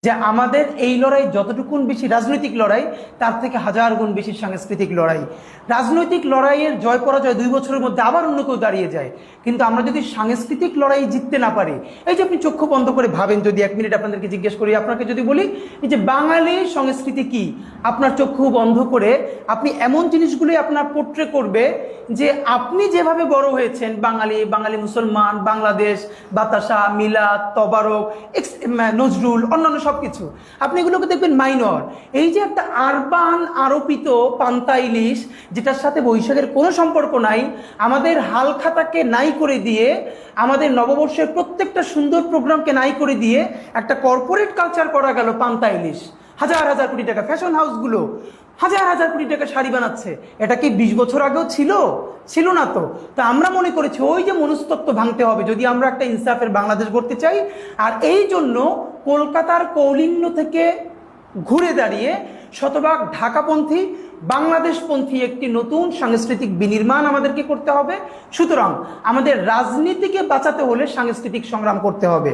যে আমাদের এই লড়াই যতটুকুন বেশি রাজনৈতিক লড়াই, তার থেকে হাজার গুণ বেশি সাংস্কৃতিক লড়াই। রাজনৈতিক লড়াইয়ের জয় পরাজয় 2 বছরের মধ্যে আবার অন্য কেউ দাঁড়িয়ে যায়, কিন্তু আমরা যদি সাংস্কৃতিক লড়াই জিততে না পারি, এই যে আপনি চক্ষু বন্ধ করে ভাবেন, যদি 1 মিনিট আপনাদেরকে জিজ্ঞেস করি, আপনাকে যদি বলি এই যে বাঙালি সংস্কৃতি কি, আপনার চক্ষু বন্ধ করে আপনি এমন জিনিসগুলোই আপনার পোট্রে করবে যে আপনি যেভাবে বড় হয়েছেন, বাঙালি, বাঙালি মুসলমান, বাংলাদেশ, বাতাসা, মিলাদ, তবারক, নজরুল, অন্যান্য সবকিছু আপনি এগুলোকে দেখবেন মাইনর। এই যে একটা আরবান আরোপিত পান্তা ইলিশ, যেটার সাথে বৈশাখের কোনো সম্পর্ক নাই, আমাদের হালখাতাকে নাই করে দিয়ে, আমাদের নববর্ষের প্রত্যেকটা সুন্দর প্রোগ্রামকে নাই করে দিয়ে একটা কর্পোরেট কালচার করা গেল পান্তা ইলিশ। হাজার হাজার কোটি টাকা, ফ্যাশন হাউসগুলো হাজার হাজার কোটি টাকা শাড়ি বানাচ্ছে। এটা কি 20 বছর আগেও ছিল না তো। তা আমরা মনে করেছি ওই যে মনস্তত্ত্ব ভাঙতে হবে যদি আমরা একটা ইনসাফের বাংলাদেশ গড়তে চাই। আর এই জন্য কলকাতার কৌলিন্য থেকে ঘুরে দাঁড়িয়ে শতভাগ ঢাকাপন্থী, বাংলাদেশপন্থী একটি নতুন সাংস্কৃতিক বিনির্মাণ আমাদেরকে করতে হবে। সুতরাং আমাদের রাজনীতিকে বাঁচাতে হলে সাংস্কৃতিক সংগ্রাম করতে হবে।